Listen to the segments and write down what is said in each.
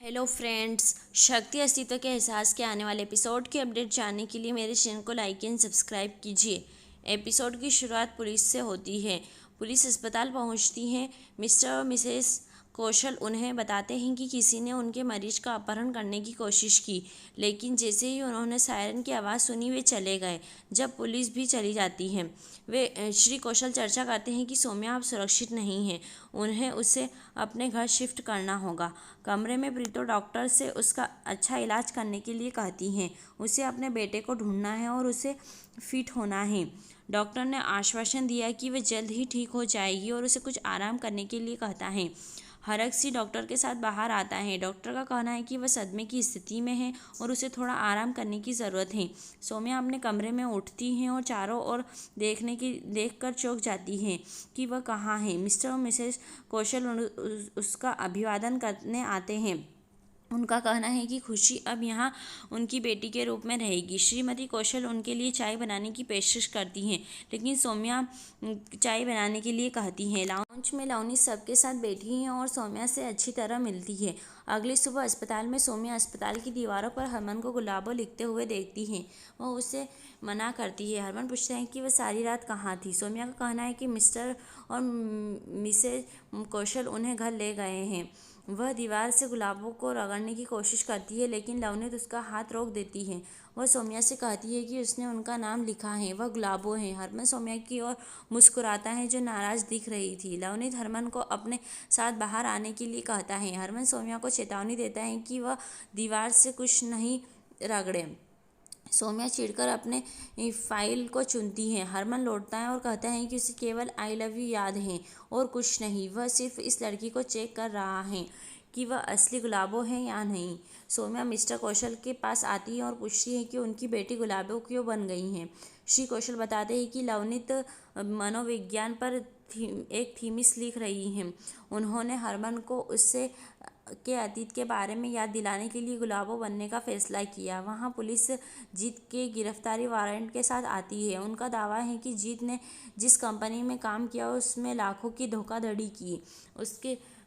Hello friends, शक्ति अस्तित्व के एहसास के आने वाले एपिसोड की अपडेट जानने के लिए मेरे चैनल को लाइक एंड सब्सक्राइब कीजिए। एपिसोड की शुरुआत पुलिस से होती है। पुलिस अस्पताल पहुंचती है। मिस्टर और मिसेस कौशल उन्हें बताते हैं कि किसी ने उनके मरीज का अपहरण करने की कोशिश की, लेकिन जैसे ही उन्होंने सायरन की आवाज़ सुनी वे चले गए। जब पुलिस भी चली जाती है, वे श्री कौशल चर्चा करते हैं कि सौम्या अब सुरक्षित नहीं है, उन्हें उसे अपने घर शिफ्ट करना होगा। कमरे में प्रीतो डॉक्टर से उसका अच्छा इलाज करने के लिए कहती हैं। उसे अपने बेटे को ढूंढना है और उसे फिट होना है। डॉक्टर ने आश्वासन दिया कि वह जल्द ही ठीक हो जाएगी और उसे कुछ आराम करने के लिए कहता है। हरकसी डॉक्टर के साथ बाहर आता है। डॉक्टर का कहना है कि वह सदमे की स्थिति में है और उसे थोड़ा आराम करने की ज़रूरत है। सौम्या अपने कमरे में उठती हैं और चारों ओर देखकर चौंक जाती है कि वह कहाँ है। मिस्टर और मिसेस कौशल उसका अभिवादन करने आते हैं। उनका कहना है कि खुशी अब यहाँ उनकी बेटी के रूप में रहेगी। श्रीमती कौशल उनके लिए चाय बनाने की पेशकश करती हैं, लेकिन सौम्या चाय बनाने के लिए कहती हैं। लाउंज में लवनी सबके साथ बैठी है और सौम्या से अच्छी तरह मिलती है। अगली सुबह अस्पताल में सौम्या अस्पताल की दीवारों पर हरमन को गुलाबों लिखते हुए देखती है। वह उसे मना करती है। हरमन पूछता है कि वह सारी रात कहाँ थी। सौम्या का कहना है कि मिस्टर और मिसेज कौशल उन्हें घर ले गए हैं। वह दीवार से गुलाबों को रगड़ने की कोशिश करती है, लेकिन लवनीत उसका हाथ रोक देती है। वह सौम्या से कहती है कि उसने उनका नाम लिखा है, वह गुलाबों है। हरमन सौम्या की ओर मुस्कुराता है, जो नाराज दिख रही थी। लवनीत हरमन को अपने साथ बाहर आने के लिए कहता है। हरमन सौम्या को चेतावनी देता है कि वह दीवार से कुछ नहीं रगड़े। सौम्या चिढ़कर अपने फाइल को चुनती है। हरमन लौटता है और कहता है कि उसे केवल आई लव यू याद है और कुछ नहीं। वह सिर्फ इस लड़की को चेक कर रहा है कि वह असली गुलाबों है या नहीं। सौम्या मिस्टर कौशल के पास आती है और पूछती है कि उनकी बेटी गुलाबों क्यों बन गई हैं। श्री कौशल बताते हैं कि लवनीत मनोविज्ञान पर एक थीसिस लिख रही हैं। उन्होंने हरमन को उससे के अतीत के बारे में याद दिलाने के लिए गुलाबों बनने का फैसला किया। वहाँ पुलिस जीत के गिरफ्तारी वारंट के साथ आती है। उनका दावा है कि जीत ने जिस कंपनी में काम किया उसमें लाखों की धोखाधड़ी की।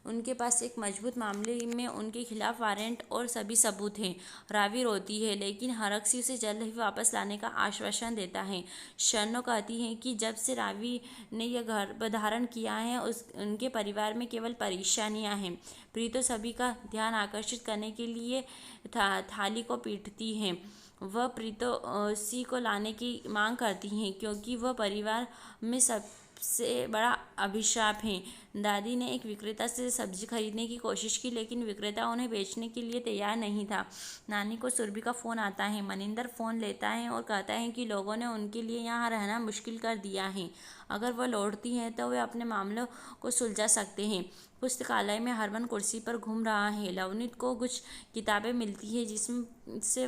उनके पास एक मजबूत मामले में उनके खिलाफ वारंट और सभी सबूत हैं। रावी रोती है, लेकिन हरकसी उसे जल्द ही वापस लाने का आश्वासन देता है। शर्नो कहती है कि जब से रावी ने यह गर्भ धारण किया है उनके परिवार में केवल परेशानियां हैं। प्रीतो सभी का ध्यान आकर्षित करने के लिए थाली को पीटती है। वह प्रीतोसी को लाने की मांग करती हैं, क्योंकि वह परिवार में सबसे बड़ा अभिशाप है। दादी ने एक विक्रेता से सब्जी खरीदने की कोशिश की, लेकिन विक्रेता उन्हें बेचने के लिए तैयार नहीं था। नानी को सुरभि का फ़ोन आता है। मनिंदर फ़ोन लेता है और कहता है कि लोगों ने उनके लिए यहाँ रहना मुश्किल कर दिया है। अगर वह लौटती हैं तो वे अपने मामलों को सुलझा सकते हैं। पुस्तकालय में हरमन कुर्सी पर घूम रहा है। लवनीत को कुछ किताबें मिलती है, जिसमें से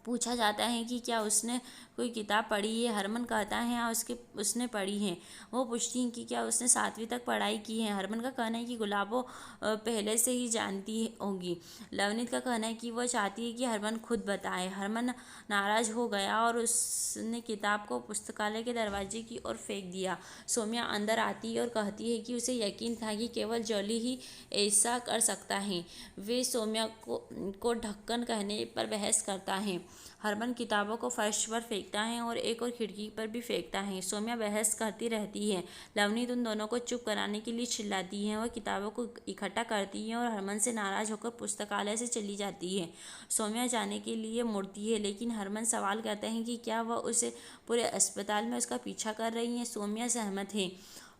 पूछा जाता है कि क्या उसने कोई किताब पढ़ी है। हरमन कहता है हाँ उसने पढ़ी है। वो पूछती हैं कि क्या उसने 7वीं तक पढ़ाई की है। हरमन का कहना है कि गुलाबों पहले से ही जानती होगी। लवनीत का कहना है कि वह चाहती है कि हरमन खुद बताए। हरमन नाराज हो गया और उसने किताब को पुस्तकालय के दरवाजे की ओर फेंक दिया। सौम्या अंदर आती है और कहती है कि उसे यकीन था कि केवल जॉली ही ऐसा कर सकता है। वे सौम्या को ढक्कन कहने पर बहस करता है। हरमन किताबों को फर्श पर फेंकता है और एक और खिड़की पर भी फेंकता है। सौम्या बहस करती रहती है। लवनीत उन दोनों को चुप कराने के लिए चिल्लाती है। वह किताबों को इकट्ठा करती है और हरमन से नाराज होकर पुस्तकालय से चली जाती है। सौम्या जाने के लिए मुड़ती है, लेकिन हरमन सवाल करते हैं कि क्या वह उसे पूरे अस्पताल में उसका पीछा कर रही है। सौम्या सहमत है।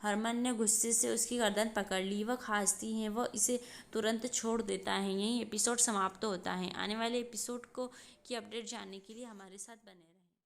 हरमन ने गुस्से से उसकी गर्दन पकड़ ली। वह खांसती है। वह इसे तुरंत छोड़ देता है। यही एपिसोड समाप्त होता है। आने वाले एपिसोड की अपडेट जानने के लिए हमारे साथ बने रहें।